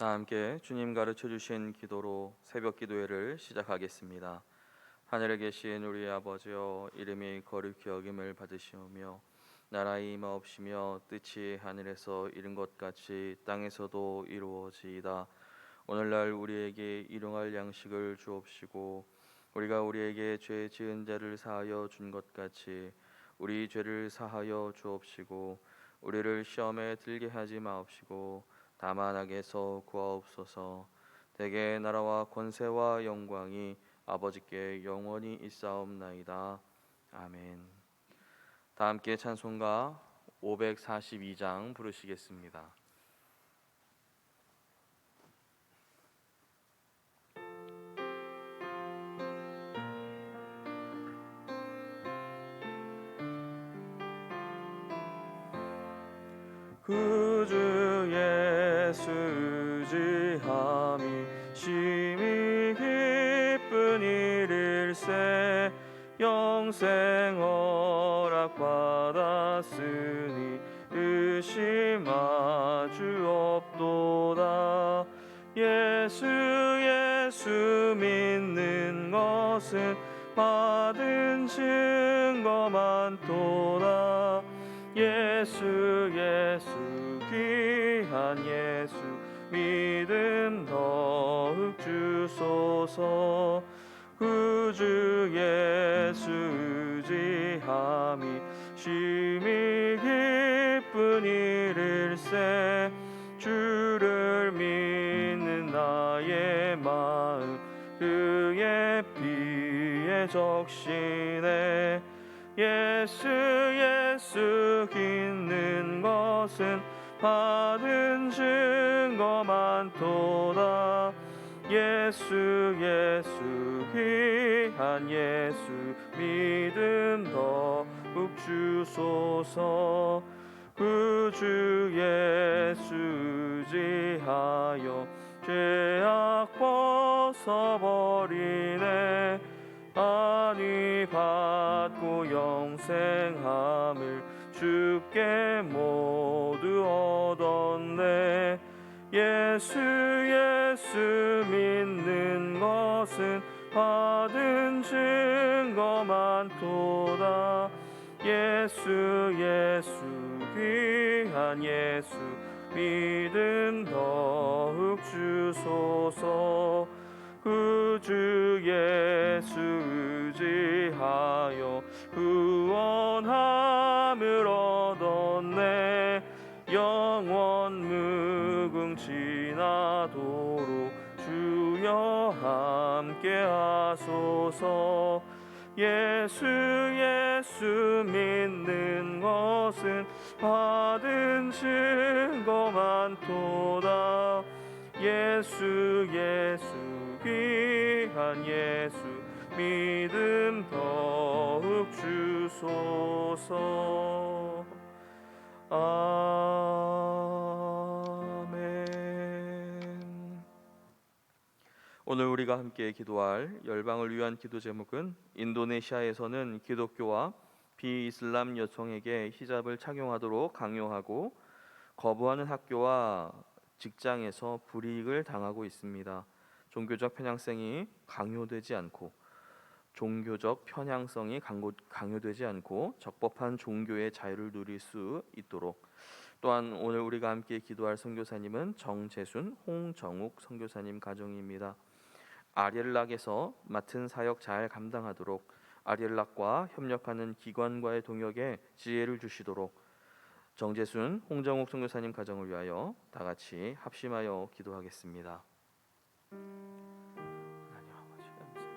다 함께 주님 가르쳐 주신 기도로 새벽 기도회를 시작하겠습니다. 하늘에 계신 우리 아버지여, 이름이 거룩히 여김을 받으시오며 나라의 임하옵시며 뜻이 하늘에서 이룬 것 같이 땅에서도 이루어지이다. 오늘날 우리에게 일용할 양식을 주옵시고 우리가 우리에게 죄 지은 자를 사하여 준 것 같이 우리 죄를 사하여 주옵시고 우리를 시험에 들게 하지 마옵시고 다만 악에서 구하옵소서. 대개 나라와 권세와 영광이 아버지께 영원히 있사옵나이다. 아멘. 다 함께 찬송가 542장 부르시겠습니다. 구주 예수 의지함이 심히 기쁜 일일세. 영생 허락 받았으니 의심하 주 없도다. 예수 믿는 것은 받은 증거 많도다. 예수 귀한 예수 믿음 더욱 주소서. 구주 예수 의지함이 심히 기쁜 일일세. 주를 믿는 나의 마음 그의 피에 적시네. 예수 믿는 것은 받은 증거 많도다. 예수 귀한 예수 믿음 더욱 주소서. 구주 예수 의지하여 죄악 벗어버리네. 안위 받고 영생함을 주께 모두 얻었네. 예수 믿는 것은 받은 증거 많도다. 예수 귀한 예수 믿음 더욱 주소서. 구주 예수 의지하여 구원함을 얻었네. 영원 무궁지나도록 주여 함께 하소서. 예수 믿는 것은 받은 증거 많도다. 예수 귀한 예수 믿음 더욱 주소서. 아멘. 오늘 우리가 함께 기도할 열방을 위한 기도 제목은 인도네시아에서는 기독교와 비이슬람 여성에게 히잡을 착용하도록 강요하고 거부하는 학교와 직장에서 불이익을 당하고 있습니다. 종교적 편향성이 강요되지 않고 적법한 종교의 자유를 누릴 수 있도록. 또한 오늘 우리가 함께 기도할 선교사님은 정재순, 홍정욱 선교사님 가정입니다. 아리엘락에서 맡은 사역 잘 감당하도록 아리엘락과 협력하는 기관과의 동역에 지혜를 주시도록 정재순, 홍정욱 선교사님 가정을 위하여 다 같이 합심하여 기도하겠습니다. 하나님 아버지 감사드립니다.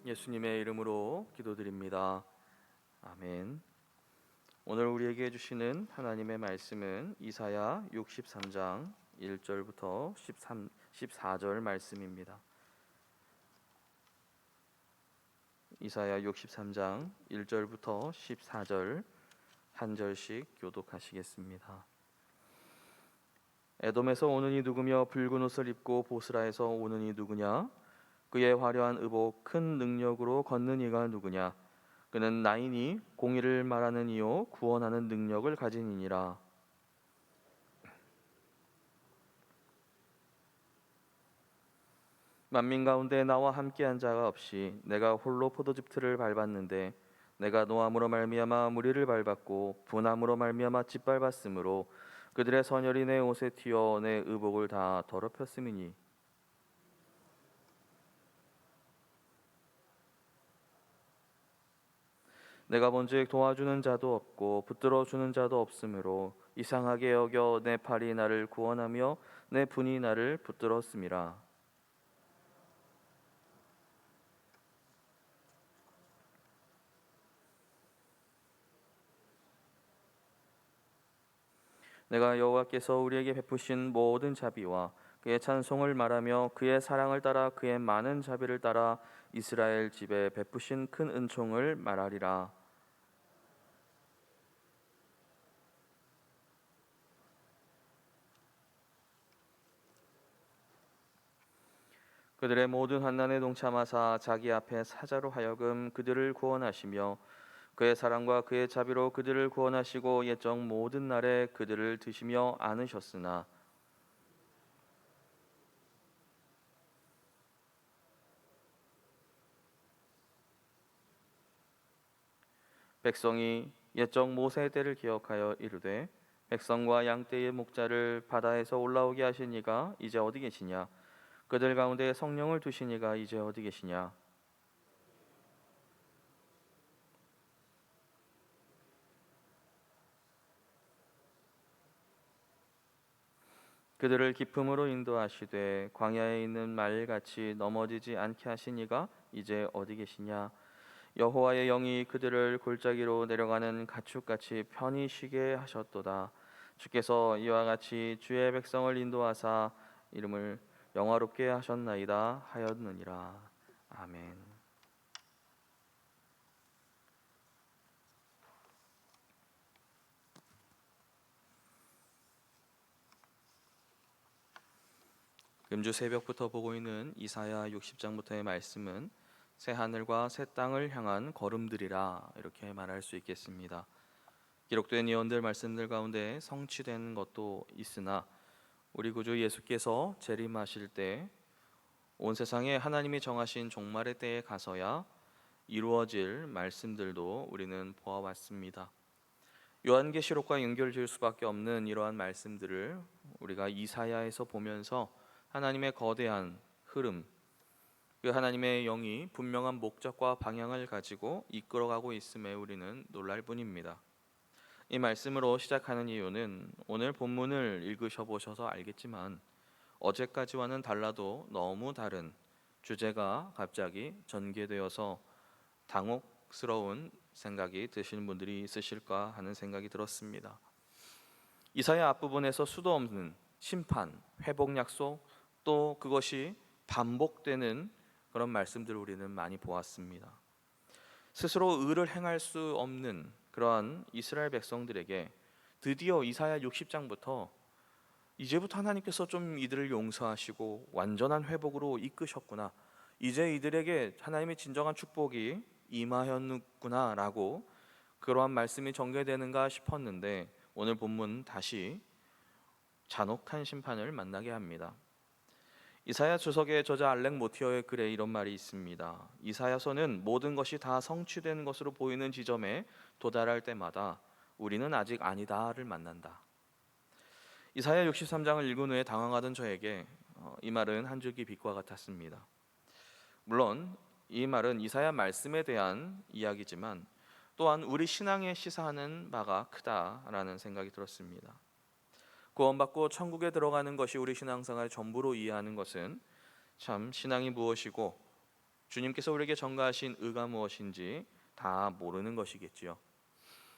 예수님의 이름으로 기도드립니다. 아멘. 오늘 우리에게 주시는 하나님의 말씀은 이사야 63장 1절부터 14절 말씀입니다. 이사야 63장 1절부터 14절 한 절씩 교독하시겠습니다. 에돔에서 오는 이 누구며 붉은 옷을 입고 보스라에서 오는 이 누구냐? 그의 화려한 의복 큰 능력으로 걷는 이가 누구냐? 그는 나이니 공의를 말하는 이요 구원하는 능력을 가진 이니라. 만민 가운데 나와 함께한 자가 없이 내가 홀로 포도즙 틀을 밟았는데 내가 노함으로 말미암아 무리를 밟았고 분함으로 말미암아 짓밟았으므로 그들의 선열이 내 옷에 튀어 내 의복을 다 더럽혔음이니 내가 본즉 도와주는 자도 없고 붙들어 주는 자도 없으므로 이상하게 여겨 내 팔이 나를 구원하며 내 분이 나를 붙들었음이라. 내가 여호와께서 우리에게 베푸신 모든 자비와 그의 찬송을 말하며 그의 사랑을 따라 그의 많은 자비를 따라 이스라엘 집에 베푸신 큰 은총을 말하리라. 그들의 모든 환난에 동참하사 자기 앞에 사자로 하여금 그들을 구원하시며 그의 사랑과 그의 자비로 그들을 구원하시고 옛적 모든 날에 그들을 드시며 안으셨으나 백성이 옛적 모세의 때를 기억하여 이르되 백성과 양떼의 목자를 바다에서 올라오게 하신 이가 이제 어디 계시냐? 그들 가운데 성령을 두신 이가 이제 어디 계시냐? 그들을 기품으로 인도하시되 광야에 있는 말같이 넘어지지 않게 하신 이가 이제 어디 계시냐? 여호와의 영이 그들을 골짜기로 내려가는 가축같이 편히 쉬게 하셨도다. 주께서 이와 같이 주의 백성을 인도하사 이름을 영화롭게 하셨나이다 하였느니라. 아멘. 금주 새벽부터 보고 있는 이사야 60장부터의 말씀은 새 하늘과 새 땅을 향한 걸음들이라 이렇게 말할 수 있겠습니다. 기록된 예언들 말씀들 가운데 성취된 것도 있으나 우리 구주 예수께서 재림하실 때 온 세상에 하나님이 정하신 종말의 때에 가서야 이루어질 말씀들도 우리는 보아왔습니다. 요한계시록과 연결될 수밖에 없는 이러한 말씀들을 우리가 이사야에서 보면서 하나님의 거대한 흐름, 그 하나님의 영이 분명한 목적과 방향을 가지고 이끌어가고 있음에 우리는 놀랄 뿐입니다. 이 말씀으로 시작하는 이유는 오늘 본문을 읽으셔 보셔서 알겠지만 어제까지와는 달라도 너무 다른 주제가 갑자기 전개되어서 당혹스러운 생각이 드시는 분들이 있으실까 하는 생각이 들었습니다. 이사야 앞부분에서 수도 없는 심판, 회복 약속, 또 그것이 반복되는 그런 말씀들을 우리는 많이 보았습니다. 스스로 의를 행할 수 없는 그러한 이스라엘 백성들에게 드디어 이사야 60장부터 이제부터 하나님께서 좀 이들을 용서하시고 완전한 회복으로 이끄셨구나, 이제 이들에게 하나님의 진정한 축복이 임하였구나 라고 그러한 말씀이 전개되는가 싶었는데 오늘 본문 다시 잔혹한 심판을 만나게 합니다. 이사야 주석의 저자 알렉 모티어의 글에 이런 말이 있습니다. 이사야서는 모든 것이 다 성취된 것으로 보이는 지점에 도달할 때마다 우리는 아직 아니다를 만난다. 이사야 63장을 읽은 후에 당황하던 저에게 이 말은 한 줄기 빛과 같았습니다. 물론 이 말은 이사야 말씀에 대한 이야기지만 또한 우리 신앙에 시사하는 바가 크다라는 생각이 들었습니다. 구원받고 천국에 들어가는 것이 우리 신앙생활의 전부로 이해하는 것은 참 신앙이 무엇이고 주님께서 우리에게 전가하신 의가 무엇인지 다 모르는 것이겠지요.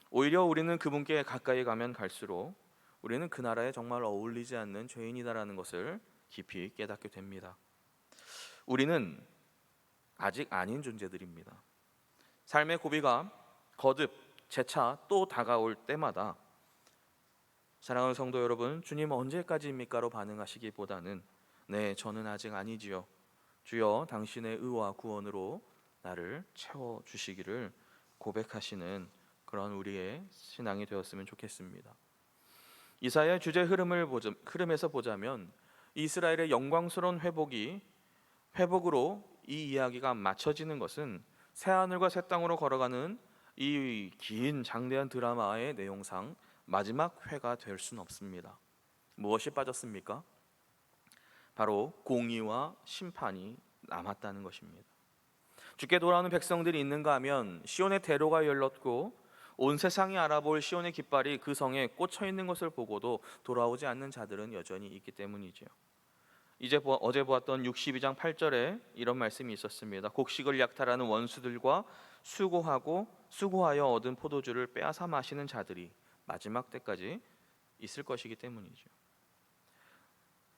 오히려 우리는 그분께 가까이 가면 갈수록 우리는 그 나라에 정말 어울리지 않는 죄인이다라는 것을 깊이 깨닫게 됩니다. 우리는 아직 아닌 존재들입니다. 삶의 고비가 거듭 재차 또 다가올 때마다 사랑하는 성도 여러분, 주님 언제까지입니까로 반응하시기보다는 네, 저는 아직 아니지요. 주여 당신의 의와 구원으로 나를 채워주시기를 고백하시는 그런 우리의 신앙이 되었으면 좋겠습니다. 이사야의 주제 흐름에서 보자면 이스라엘의 영광스러운 회복으로 이 이야기가 맞춰지는 것은 새하늘과 새 땅으로 걸어가는 이 긴 장대한 드라마의 내용상 마지막 회가 될 수는 없습니다. 무엇이 빠졌습니까? 바로 공의와 심판이 남았다는 것입니다. 주께 돌아오는 백성들이 있는가 하면 시온의 대로가 열렸고 온 세상이 알아볼 시온의 깃발이 그 성에 꽂혀 있는 것을 보고도 돌아오지 않는 자들은 여전히 있기 때문이지요. 어제 보았던 62장 8절에 이런 말씀이 있었습니다. 곡식을 약탈하는 원수들과 수고하여 얻은 포도주를 빼앗아 마시는 자들이 마지막 때까지 있을 것이기 때문이죠.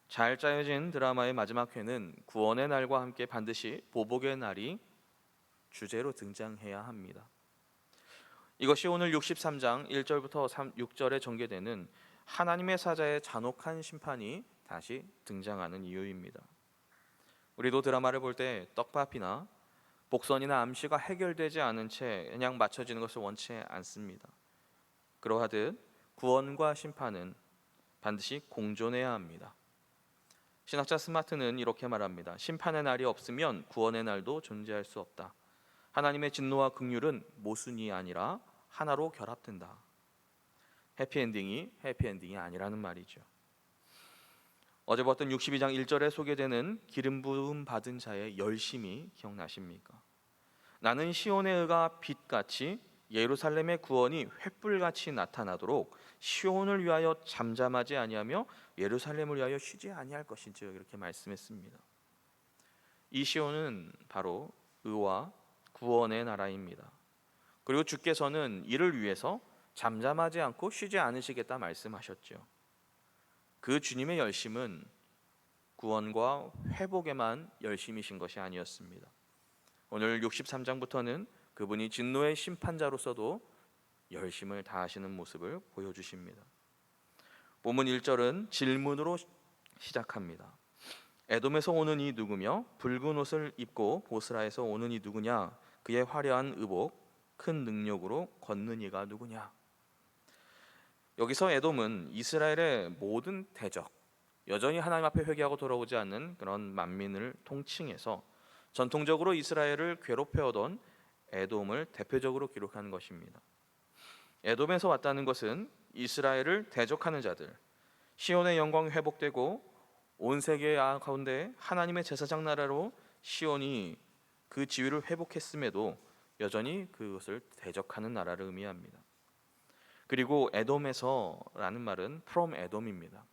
잘 짜여진 드라마의 마지막 회는 구원의 날과 함께 반드시 보복의 날이 주제로 등장해야 합니다. 이것이 오늘 63장 1절부터 6절에 전개되는 하나님의 사자의 잔혹한 심판이 다시 등장하는 이유입니다. 우리도 드라마를 볼 때 떡밥이나 복선이나 암시가 해결되지 않은 채 그냥 맞춰지는 것을 원치 않습니다. 그러하듯 구원과 심판은 반드시 공존해야 합니다. 신학자 스마트는 이렇게 말합니다. 심판의 날이 없으면 구원의 날도 존재할 수 없다. 하나님의 진노와 긍휼은 모순이 아니라 하나로 결합된다. 해피엔딩이 해피엔딩이 아니라는 말이죠. 어제 봤던 62장 1절에 소개되는 기름 부음 받은 자의 열심이 기억나십니까? 나는 시온의 의가 빛같이 예루살렘의 구원이 횃불같이 나타나도록 시온을 위하여 잠잠하지 아니하며 예루살렘을 위하여 쉬지 아니할 것인지요. 이렇게 말씀했습니다. 이 시온은 바로 의와 구원의 나라입니다. 그리고 주께서는 이를 위해서 잠잠하지 않고 쉬지 않으시겠다 말씀하셨죠. 그 주님의 열심은 구원과 회복에만 열심이신 것이 아니었습니다. 오늘 63장부터는 그분이 진노의 심판자로서도 열심을 다하시는 모습을 보여주십니다. 본문 1절은 질문으로 시작합니다. 에돔에서 오는 이 누구며 붉은 옷을 입고 보스라에서 오는 이 누구냐? 그의 화려한 의복 큰 능력으로 걷는 이가 누구냐? 여기서 에돔은 이스라엘의 모든 대적, 여전히 하나님 앞에 회개하고 돌아오지 않는 그런 만민을 통칭해서 전통적으로 이스라엘을 괴롭혀오던 에돔을 대표적으로 기록하는 것입니다. 에돔에서 왔다는 것은 이스라엘을 대적하는 자들, 시온의 영광이 회복되고 온 세계 가운데 하나님의 제사장 나라로 시온이 그 지위를 회복했음에도 여전히 그것을 대적하는 나라를 의미합니다. 그리고 에돔에서라는 말은 from 에돔입니다.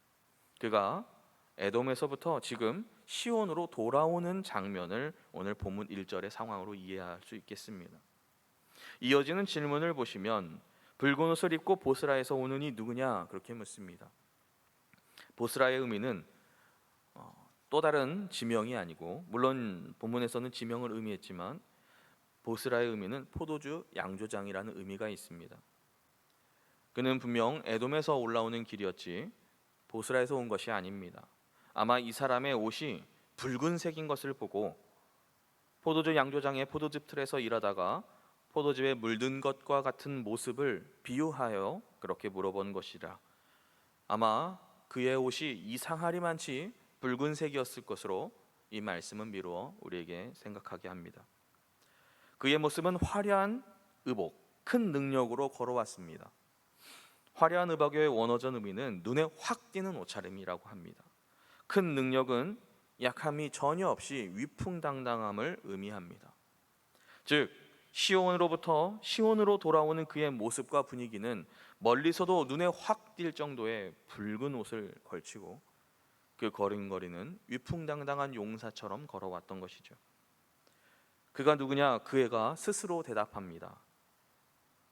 그가 에돔에서부터 지금 시온으로 돌아오는 장면을 오늘 본문 1절의 상황으로 이해할 수 있겠습니다. 이어지는 질문을 보시면 붉은 옷을 입고 보스라에서 오는 이 누구냐? 그렇게 묻습니다. 보스라의 의미는 또 다른 지명이 아니고, 물론 본문에서는 지명을 의미했지만 보스라의 의미는 포도주 양조장이라는 의미가 있습니다. 그는 분명 에돔에서 올라오는 길이었지 보스라에서 온 것이 아닙니다. 아마 이 사람의 옷이 붉은색인 것을 보고 포도주 양조장의 포도즙 틀에서 일하다가 포도즙에 물든 것과 같은 모습을 비유하여 그렇게 물어본 것이라, 아마 그의 옷이 이상하리만치 붉은색이었을 것으로 이 말씀은 미루어 우리에게 생각하게 합니다. 그의 모습은 화려한 의복, 큰 능력으로 걸어왔습니다. 화려한 의복의 원어전 의미는 눈에 확 띄는 옷차림이라고 합니다. 큰 능력은 약함이 전혀 없이 위풍당당함을 의미합니다. 즉 시온으로 돌아오는 그의 모습과 분위기는 멀리서도 눈에 확 띌 정도의 붉은 옷을 걸치고 그 걸음걸이는 위풍당당한 용사처럼 걸어왔던 것이죠. 그가 누구냐? 그 애가 스스로 대답합니다.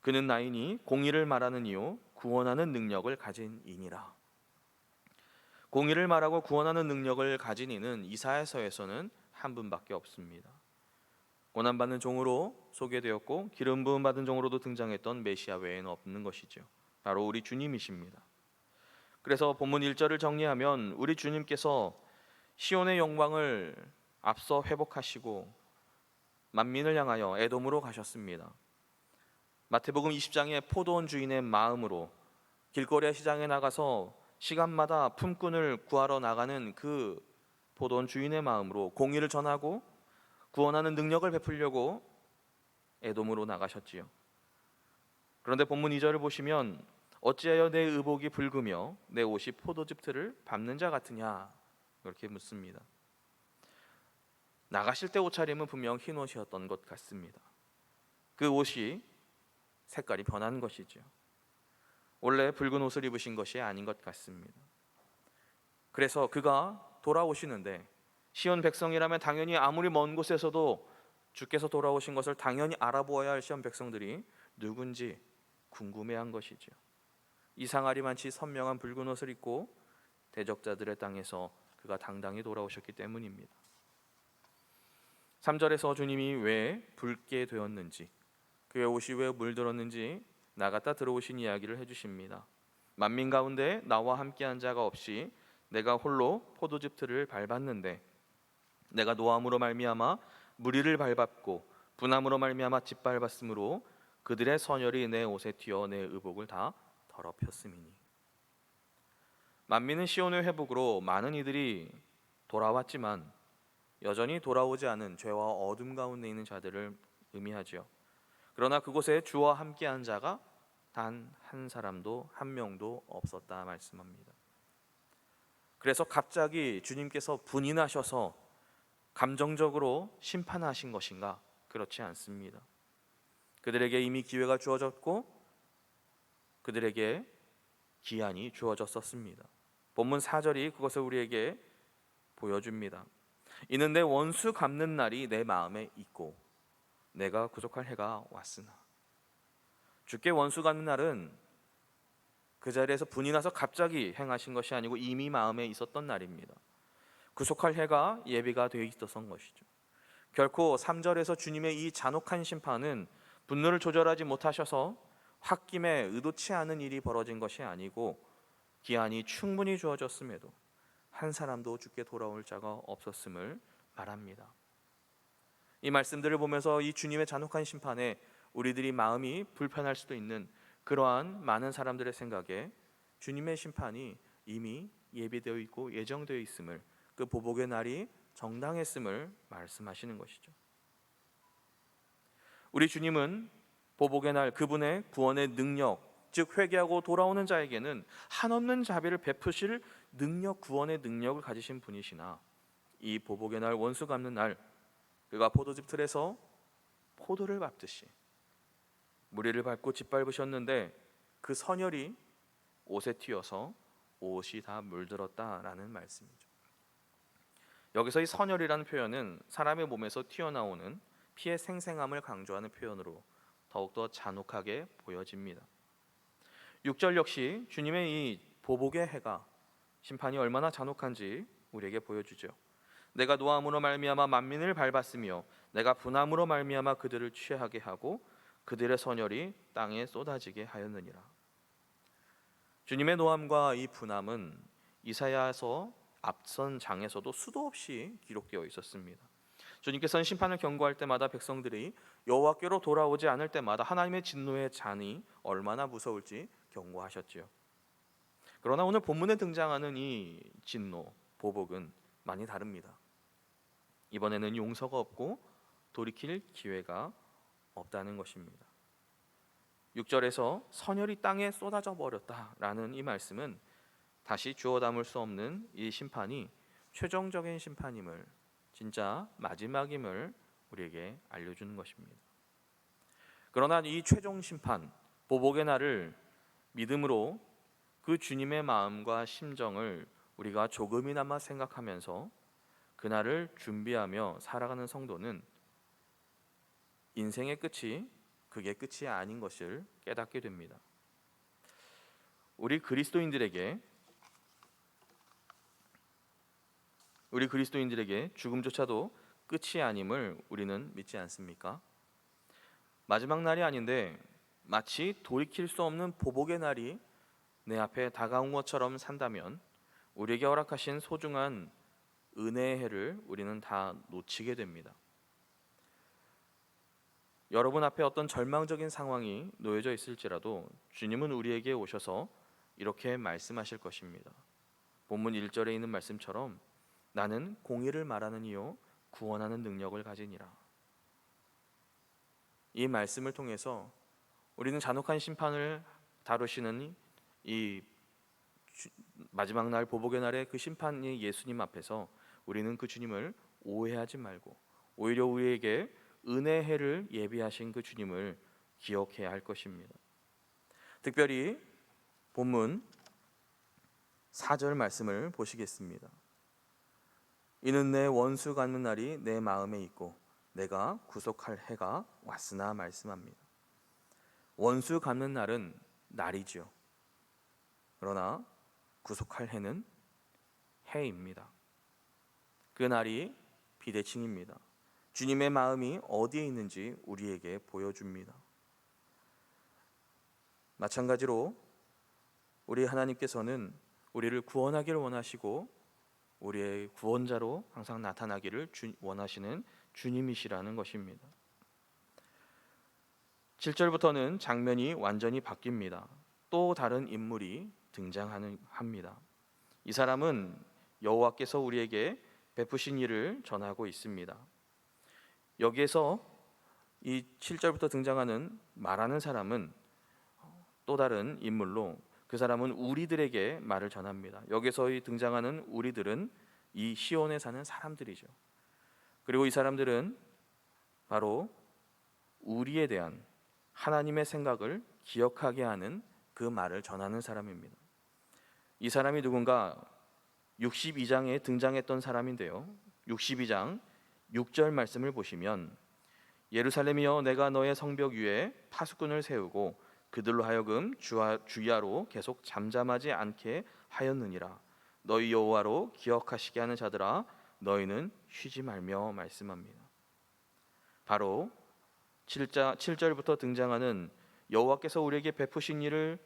그는 나이니 공의를 말하는 이요 구원하는 능력을 가진 이니라. 공의를 말하고 구원하는 능력을 가진 이는 이사야서에서는 한 분밖에 없습니다. 고난받는 종으로 소개되었고 기름 부음 받은 종으로도 등장했던 메시아 외에는 없는 것이죠. 바로 우리 주님이십니다. 그래서 본문 1절을 정리하면 우리 주님께서 시온의 영광을 앞서 회복하시고 만민을 향하여 에돔으로 가셨습니다. 마태복음 20장의 포도원 주인의 마음으로 길거리 시장에 나가서 시간마다 품꾼을 구하러 나가는 그 포도원 주인의 마음으로 공의를 전하고 구원하는 능력을 베풀려고 에돔으로 나가셨지요. 그런데 본문 2절을 보시면 어찌하여 내 의복이 붉으며 내 옷이 포도즙 틀을 밟는 자 같으냐 그렇게 묻습니다. 나가실 때 옷차림은 분명 흰 옷이었던 것 같습니다. 그 옷이 색깔이 변한 것이죠. 원래 붉은 옷을 입으신 것이 아닌 것 같습니다. 그래서 그가 돌아오시는데 시온 백성이라면 당연히 아무리 먼 곳에서도 주께서 돌아오신 것을 당연히 알아보아야 할 시온 백성들이 누군지 궁금해한 것이죠. 이상하리만치 선명한 붉은 옷을 입고 대적자들의 땅에서 그가 당당히 돌아오셨기 때문입니다. 3절에서 주님이 왜 붉게 되었는지, 그의 옷이 왜 물들었는지 나갔다 들어오신 이야기를 해주십니다. 만민 가운데 나와 함께한 자가 없이 내가 홀로 포도즙 틀을 밟았는데 내가 노함으로 말미암아 무리를 밟았고 분함으로 말미암아 짓밟았으므로 그들의 선열이 내 옷에 튀어 내 의복을 다 더럽혔음이니. 만민은 시온의 회복으로 많은 이들이 돌아왔지만 여전히 돌아오지 않은 죄와 어둠 가운데 있는 자들을 의미하지요. 그러나 그곳에 주와 함께한 자가 단 한 사람도 한 명도 없었다 말씀합니다. 그래서 갑자기 주님께서 분이 나셔서 감정적으로 심판하신 것인가? 그렇지 않습니다. 그들에게 이미 기회가 주어졌고 그들에게 기한이 주어졌었습니다. 본문 4절이 그것을 우리에게 보여줍니다. 이는 내 원수 갚는 날이 내 마음에 있고 내가 구속할 해가 왔으나. 주께 원수 갚는 날은 그 자리에서 분이 나서 갑자기 행하신 것이 아니고 이미 마음에 있었던 날입니다. 구속할 해가 예비가 되어 있었던 것이죠. 결코 3절에서 주님의 이 잔혹한 심판은 분노를 조절하지 못하셔서 홧김에 의도치 않은 일이 벌어진 것이 아니고 기한이 충분히 주어졌음에도 한 사람도 주께 돌아올 자가 없었음을 말합니다. 이 말씀들을 보면서 이 주님의 잔혹한 심판에 우리들이 마음이 불편할 수도 있는 그러한 많은 사람들의 생각에 주님의 심판이 이미 예비되어 있고 예정되어 있음을, 그 보복의 날이 정당했음을 말씀하시는 것이죠. 우리 주님은 보복의 날 그분의 구원의 능력, 즉 회개하고 돌아오는 자에게는 한없는 자비를 베푸실 능력, 구원의 능력을 가지신 분이시나 이 보복의 날, 원수 갚는 날, 그가 포도즙 틀에서 포도를 밟듯이 무리를 밟고 짓밟으셨는데 그 선열이 옷에 튀어서 옷이 다 물들었다라는 말씀이죠. 여기서 이 선열이라는 표현은 사람의 몸에서 튀어나오는 피의 생생함을 강조하는 표현으로 더욱더 잔혹하게 보여집니다. 6절 역시 주님의 이 보복의 해가, 심판이 얼마나 잔혹한지 우리에게 보여주죠. 내가 노함으로 말미암아 만민을 밟았으며 내가 분함으로 말미암아 그들을 취하게 하고 그들의 선열이 땅에 쏟아지게 하였느니라. 주님의 노함과 이 분함은 이사야서 앞선 장에서도 수도 없이 기록되어 있었습니다. 주님께서는 심판을 경고할 때마다 백성들이 여호와께로 돌아오지 않을 때마다 하나님의 진노의 잔이 얼마나 무서울지 경고하셨지요. 그러나 오늘 본문에 등장하는 이 진노, 보복은 많이 다릅니다. 이번에는 용서가 없고 돌이킬 기회가 없다는 것입니다. 6절에서 선열이 땅에 쏟아져 버렸다라는 이 말씀은 다시 주워 담을 수 없는 이 심판이 최종적인 심판임을, 진짜 마지막임을 우리에게 알려주는 것입니다. 그러나 이 최종 심판, 보복의 날을 믿음으로 그 주님의 마음과 심정을 우리가 조금이나마 생각하면서 그날을 준비하며 살아가는 성도는 인생의 끝이 그게 끝이 아닌 것을 깨닫게 됩니다. 우리 그리스도인들에게 죽음조차도 끝이 아님을 우리는 믿지 않습니까? 마지막 날이 아닌데 마치 돌이킬 수 없는 보복의 날이 내 앞에 다가온 것처럼 산다면 우리에게 허락하신 소중한 은혜의 해를 우리는 다 놓치게 됩니다. 여러분 앞에 어떤 절망적인 상황이 놓여져 있을지라도 주님은 우리에게 오셔서 이렇게 말씀하실 것입니다. 본문 1절에 있는 말씀처럼 나는 공의를 말하는 이요 구원하는 능력을 가지니라. 이 말씀을 통해서 우리는 잔혹한 심판을 다루시는 이 마지막 날 보복의 날에 그 심판이 예수님 앞에서 우리는 그 주님을 오해하지 말고 오히려 우리에게 은혜의 해를 예비하신 그 주님을 기억해야 할 것입니다. 특별히 본문 4절 말씀을 보시겠습니다. 이는 내 원수 갚는 날이 내 마음에 있고 내가 구속할 해가 왔으나 말씀합니다. 원수 갚는 날은 날이지요. 그러나 구속할 해는 해입니다. 그 날이 비대칭입니다. 주님의 마음이 어디에 있는지 우리에게 보여줍니다. 마찬가지로 우리 하나님께서는 우리를 구원하기를 원하시고 우리의 구원자로 항상 나타나기를 원하시는 주님이시라는 것입니다. 7절부터는 장면이 완전히 바뀝니다. 또 다른 인물이 등장합니다. 이 사람은 여호와께서 우리에게 베푸신 일을 전하고 있습니다. 여기에서 이 7절부터 등장하는 말하는 사람은 또 다른 인물로 그 사람은 우리들에게 말을 전합니다. 여기서 등장하는 우리들은 이 시온에 사는 사람들이죠. 그리고 이 사람들은 바로 우리에 대한 하나님의 생각을 기억하게 하는 그 말을 전하는 사람입니다. 이 사람이 누군가 62장에 등장했던 사람인데요. 62장 6절 말씀을 보시면 예루살렘이여 내가 너의 성벽 위에 파수꾼을 세우고 그들로 하여금 주야로 계속 잠잠하지 않게 하였느니라. 너희 여호와로 기억하시게 하는 자들아 너희는 쉬지 말며 말씀합니다. 바로 7절부터 등장하는 여호와께서 우리에게 베푸신 일을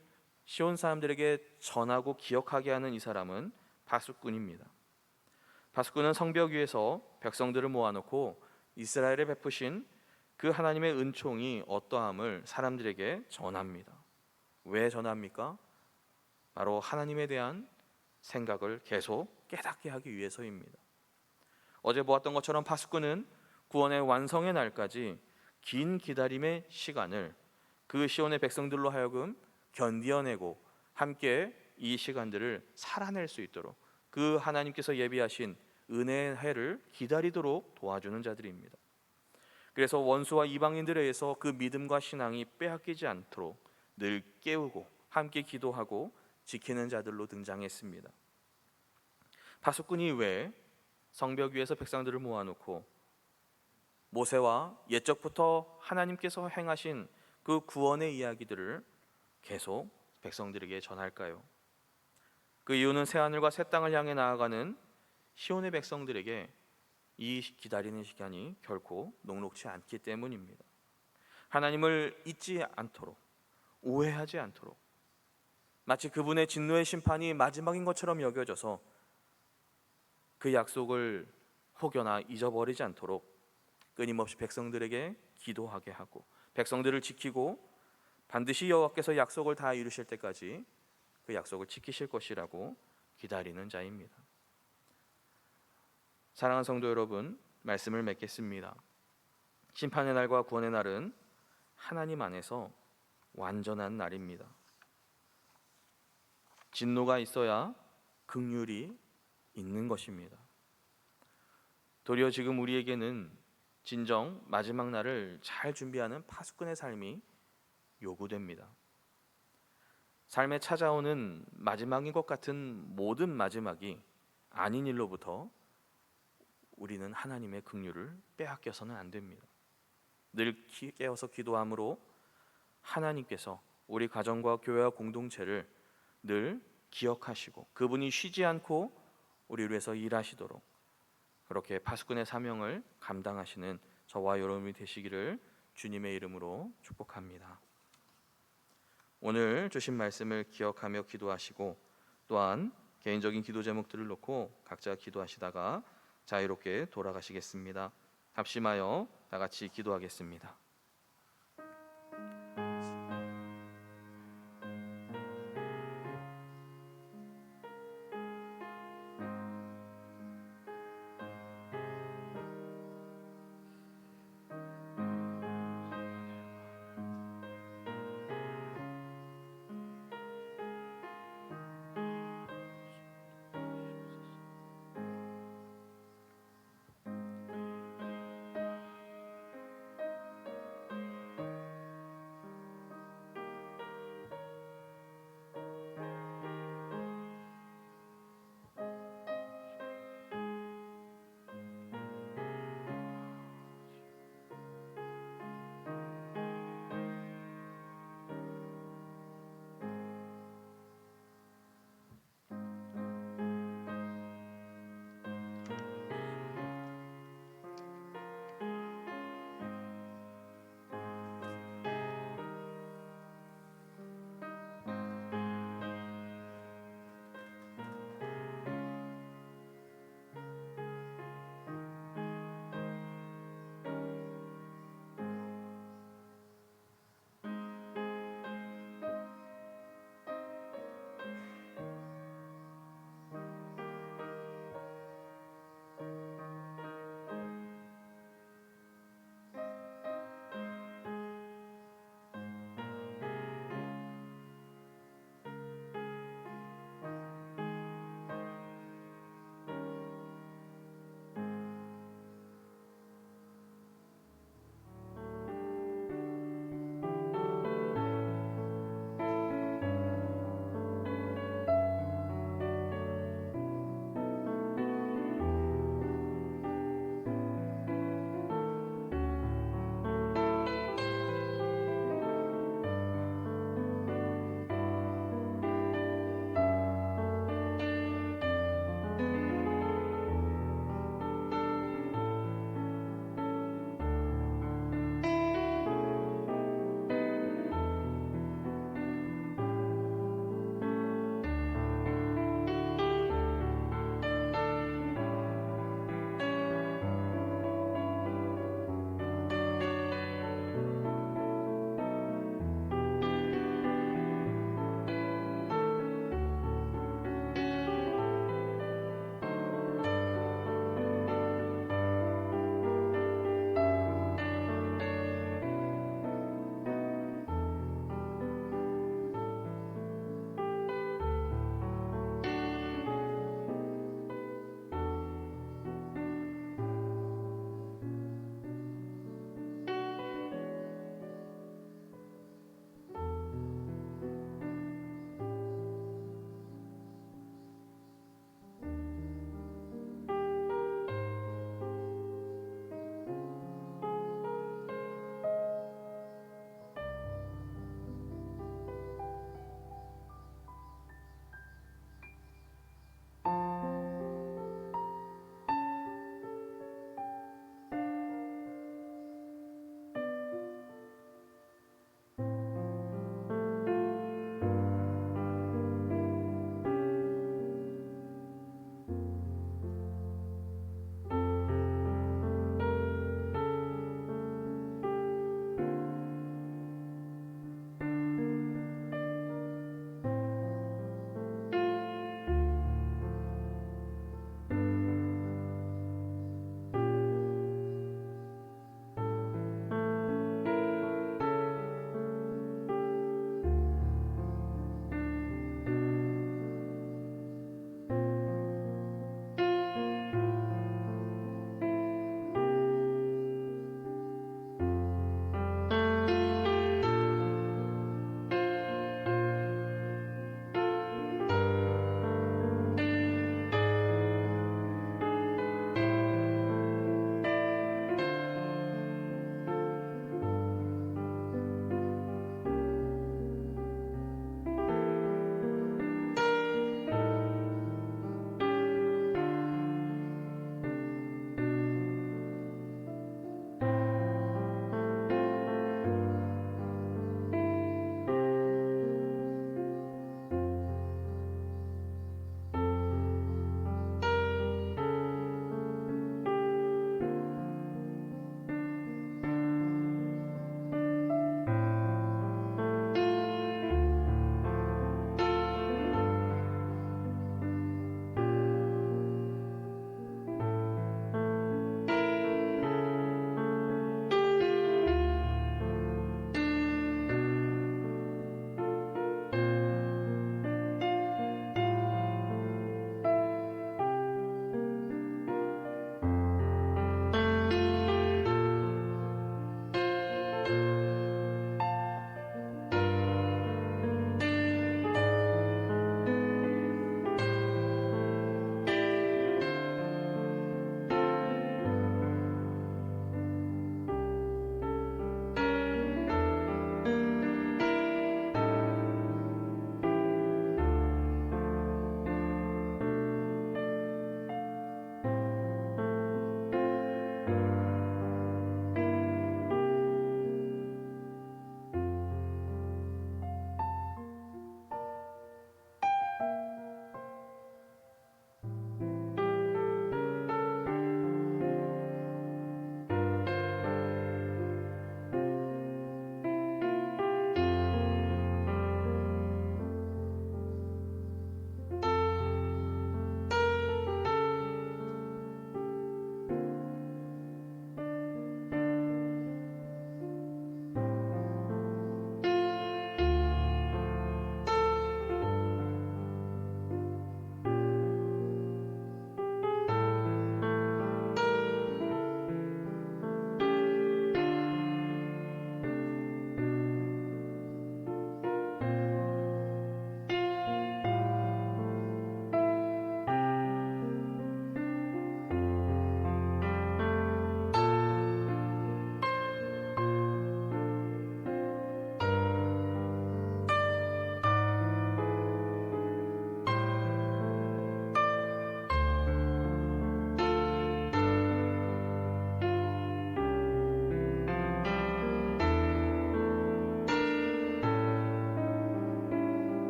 시온 사람들에게 전하고 기억하게 하는 이 사람은 파수꾼입니다. 파수꾼은 성벽 위에서 백성들을 모아놓고 이스라엘에 베푸신 그 하나님의 은총이 어떠함을 사람들에게 전합니다. 왜 전합니까? 바로 하나님에 대한 생각을 계속 깨닫게 하기 위해서입니다. 어제 보았던 것처럼 파수꾼은 구원의 완성의 날까지 긴 기다림의 시간을 그 시온의 백성들로 하여금 견디어내고 함께 이 시간들을 살아낼 수 있도록 그 하나님께서 예비하신 은혜의 해를 기다리도록 도와주는 자들입니다. 그래서 원수와 이방인들에 의해서 그 믿음과 신앙이 빼앗기지 않도록 늘 깨우고 함께 기도하고 지키는 자들로 등장했습니다. 파수꾼이 왜 성벽 위에서 백성들을 모아놓고 모세와 옛적부터 하나님께서 행하신 그 구원의 이야기들을 계속 백성들에게 전할까요? 그 이유는 새하늘과 새 땅을 향해 나아가는 시온의 백성들에게 이 기다리는 시간이 결코 녹록지 않기 때문입니다. 하나님을 잊지 않도록, 오해하지 않도록, 마치 그분의 진노의 심판이 마지막인 것처럼 여겨져서 그 약속을 혹여나 잊어버리지 않도록 끊임없이 백성들에게 기도하게 하고 백성들을 지키고 반드시 여호와께서 약속을 다 이루실 때까지 그 약속을 지키실 것이라고 기다리는 자입니다. 사랑하는 성도 여러분, 말씀을 맺겠습니다. 심판의 날과 구원의 날은 하나님 안에서 완전한 날입니다. 진노가 있어야 긍휼이 있는 것입니다. 도리어 지금 우리에게는 진정 마지막 날을 잘 준비하는 파수꾼의 삶이 요구됩니다. 삶에 찾아오는 마지막인 것 같은 모든 마지막이 아닌 일로부터 우리는 하나님의 긍휼을 빼앗겨서는 안 됩니다. 늘 깨어서 기도함으로 하나님께서 우리 가정과 교회와 공동체를 늘 기억하시고 그분이 쉬지 않고 우리를 위해서 일하시도록 그렇게 파수꾼의 사명을 감당하시는 저와 여러분이 되시기를 주님의 이름으로 축복합니다. 오늘 주신 말씀을 기억하며 기도하시고 또한 개인적인 기도 제목들을 놓고 각자 기도하시다가 자유롭게 돌아가시겠습니다. 합심하여 다 같이 기도하겠습니다.